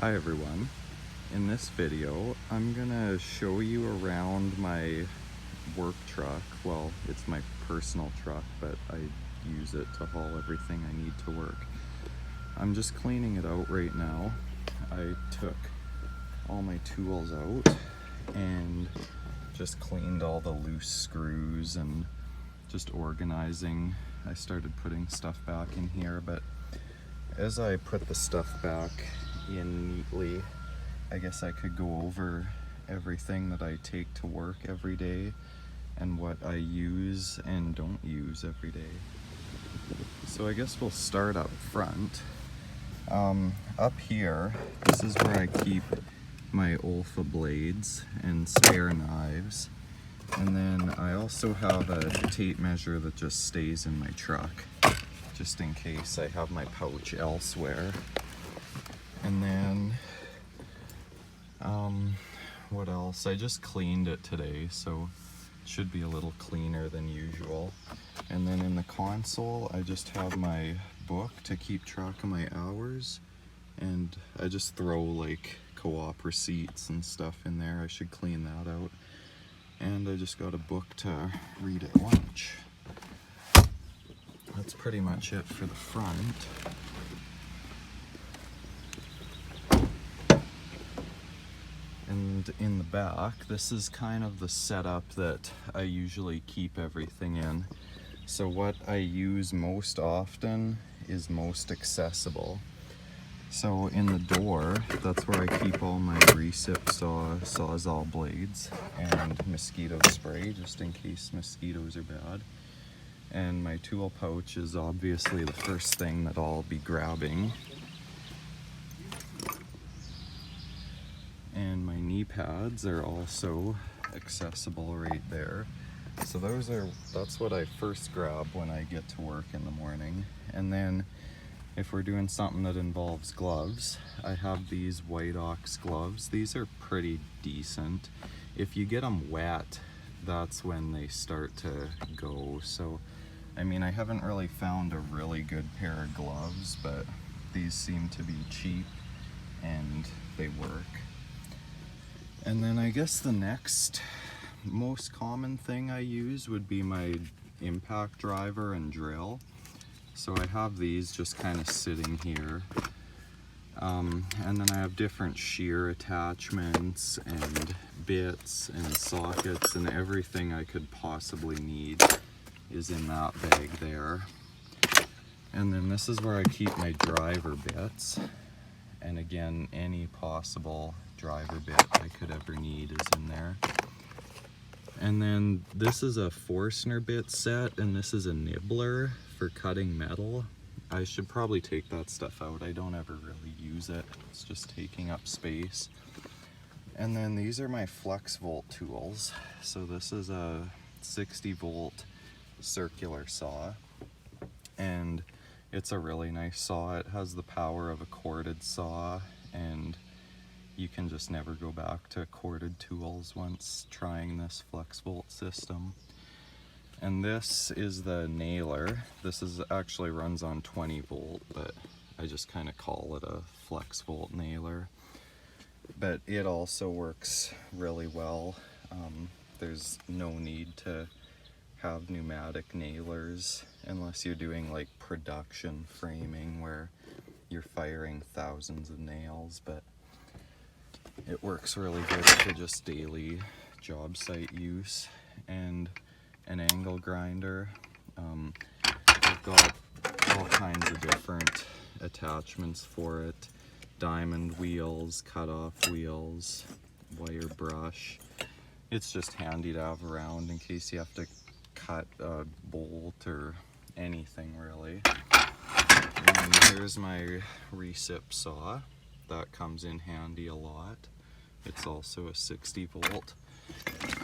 Hi everyone. In this video, I'm gonna show you around my work truck. Well, it's my personal truck, but I use it to haul everything I need to work. I'm just cleaning it out right now. I took all my tools out and just cleaned all the loose screws and just organizing. I started putting stuff back in here, but as I put the stuff back in neatly, I guess I could go over everything that I take to work every day and what I use and don't use every day. So I guess we'll start up front. Up here, this is where I keep my Olfa blades and spare knives. And then I also have a tape measure that just stays in my truck, just in case I have my pouch elsewhere. And then, what else? I just cleaned it today, so it should be a little cleaner than usual. And then in the console, I just have my book to keep track of my hours, and I just throw like co-op receipts and stuff in there. I should clean that out. And I just got a book to read at lunch. That's pretty much it for the front. And in the back, this is kind of the setup that I usually keep everything in. So what I use most often is most accessible. So in the door, that's where I keep all my recip sawzall blades and mosquito spray, just in case mosquitoes are bad. And my tool pouch is obviously the first thing that I'll be grabbing. And my knee pads are also accessible right there. So that's what I first grab when I get to work in the morning. And then if we're doing something that involves gloves, I have these White Ox gloves. These are pretty decent. If you get them wet, that's when they start to go. So, I mean, I haven't really found a really good pair of gloves, but these seem to be cheap and they work. And then I guess the next most common thing I use would be my impact driver and drill. So I have these just kind of sitting here. And then I have different shear attachments and bits and sockets, and everything I could possibly need is in that bag there. And then this is where I keep my driver bits. And again, any possible driver bit I could ever need is in there. And then this is a Forstner bit set, and this is a nibbler for cutting metal. I should probably take that stuff out. I don't ever really use it. It's just taking up space. And then these are my flex volt tools. So this is a 60 volt circular saw, and it's a really nice saw. It has the power of a corded saw, and you can just never go back to corded tools once trying this flex volt system. And this is the nailer. This is actually runs on 20 volt, but I just kind of call it a flex volt nailer. But it also works really well. There's no need to have pneumatic nailers unless you're doing like production framing where you're firing thousands of nails, but it works really good for just daily job site use. And an angle grinder. I've got all kinds of different attachments for it. Diamond wheels, cut-off wheels, wire brush. It's just handy to have around in case you have to cut a bolt or anything really. And here's my recip saw. That comes in handy a lot. It's also a 60 volt.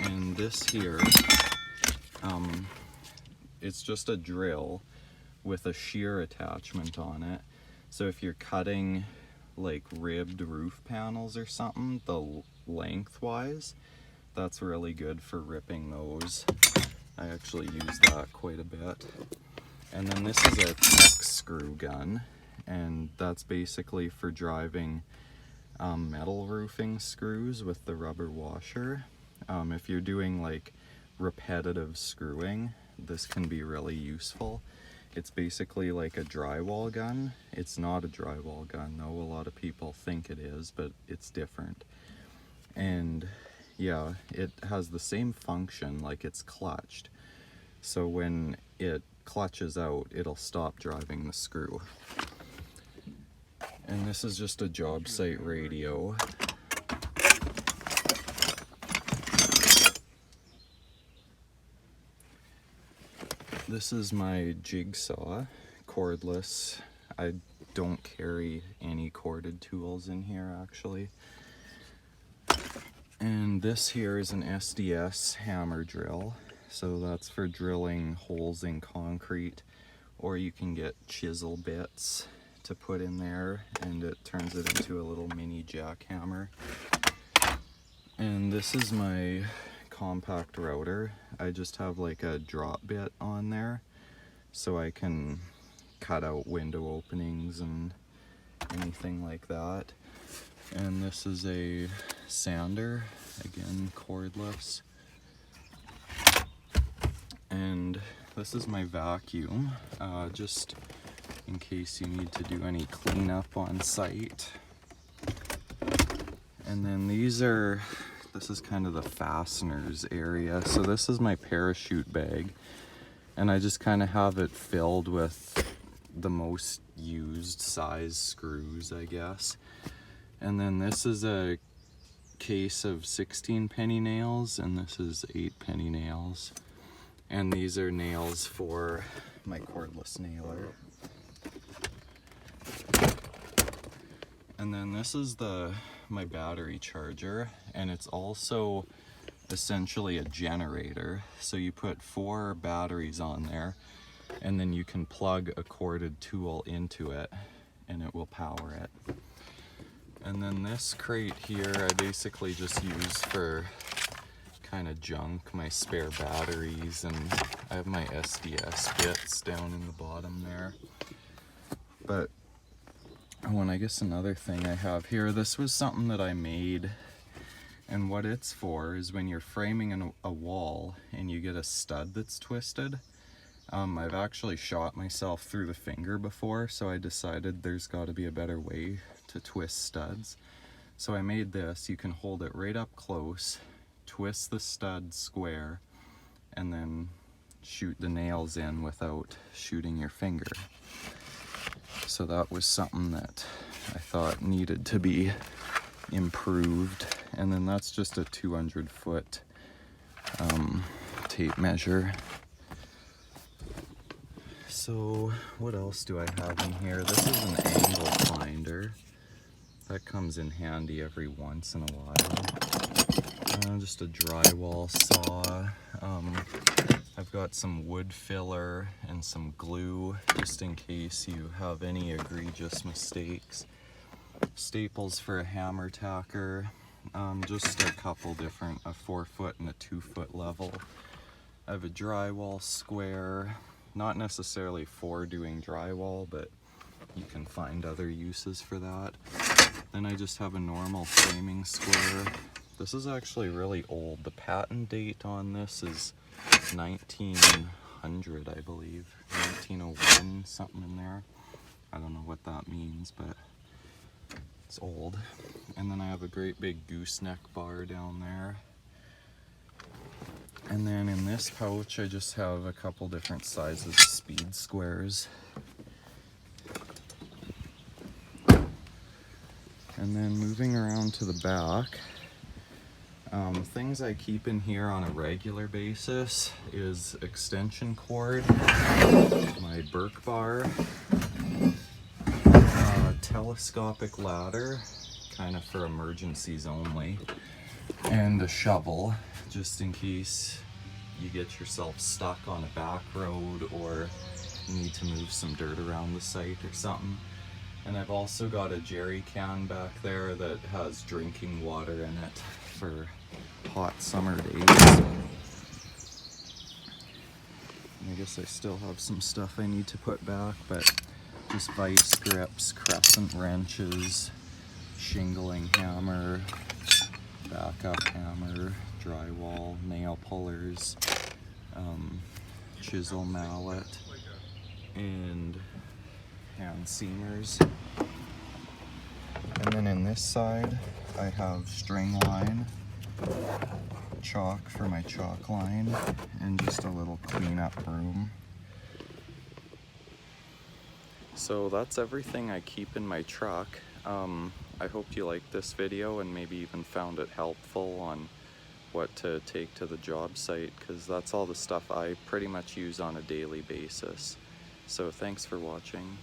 And this here, it's just a drill with a shear attachment on it. So if you're cutting like ribbed roof panels or something, the lengthwise, that's really good for ripping those. I actually use that quite a bit. And then this is a Tex screw gun, and that's basically for driving metal roofing screws with the rubber washer. If you're doing like repetitive screwing, this can be really useful. It's basically like a drywall gun. It's not a drywall gun though. A lot of people think it is, but it's different. And yeah, it has the same function, like it's clutched. So when it clutches out, it'll stop driving the screw. And this is just a job site radio. This is my jigsaw, cordless. I don't carry any corded tools in here actually. And this here is an SDS hammer drill. So that's for drilling holes in concrete, or you can get chisel bits to put in there and it turns it into a little mini jackhammer. And this is my compact router. I just have like a drop bit on there so I can cut out window openings and anything like that. And this is a sander, again cordless. And this is my vacuum, just in case you need to do any cleanup on site. And then this is kind of the fasteners area. So this is my parachute bag, and I just kind of have it filled with the most used size screws, I guess. And then this is a case of 16 penny nails, and this is 8 penny nails. And these are nails for my cordless nailer. And then this is my battery charger, and it's also essentially a generator. So you put 4 batteries on there, and then you can plug a corded tool into it, and it will power it. And then this crate here, I basically just use for kind of junk, my spare batteries, and I have my SDS bits down in the bottom there. But I guess another thing I have here, this was something that I made, and what it's for is when you're framing a wall and you get a stud that's twisted. I've actually shot myself through the finger before, so I decided there's got to be a better way to twist studs. So I made this. You can hold it right up close, twist the stud square, and then shoot the nails in without shooting your finger. So that was something that I thought needed to be improved. And then that's just a 200-foot tape measure. So what else do I have in here? This is an angle finder. That comes in handy every once in a while. Just a drywall saw. I've got some wood filler and some glue just in case you have any egregious mistakes. Staples for a hammer tacker. Just a couple different, a 4-foot and a 2-foot level. I have a drywall square. Not necessarily for doing drywall, but you can find other uses for that. Then I just have a normal framing square. This is actually really old. The patent date on this is 1900, I believe. 1901, something in there. I don't know what that means, but it's old. And then I have a great big gooseneck bar down there. And then in this pouch, I just have a couple different sizes of speed squares. And then moving around to the back, things I keep in here on a regular basis is extension cord, my Burke bar, telescopic ladder, kind of for emergencies only, and a shovel, just in case you get yourself stuck on a back road or you need to move some dirt around the site or something. And I've also got a jerry can back there that has drinking water in it for hot summer days. And I guess I still have some stuff I need to put back, but just vice grips, crescent wrenches, shingling hammer, backup hammer, drywall, nail pullers, chisel mallet, and hand seamers. And then in this side, I have string line, chalk for my chalk line, and just a little cleanup broom. So that's everything I keep in my truck. I hope you liked this video and maybe even found it helpful on what to take to the job site, because that's all the stuff I pretty much use on a daily basis. So thanks for watching.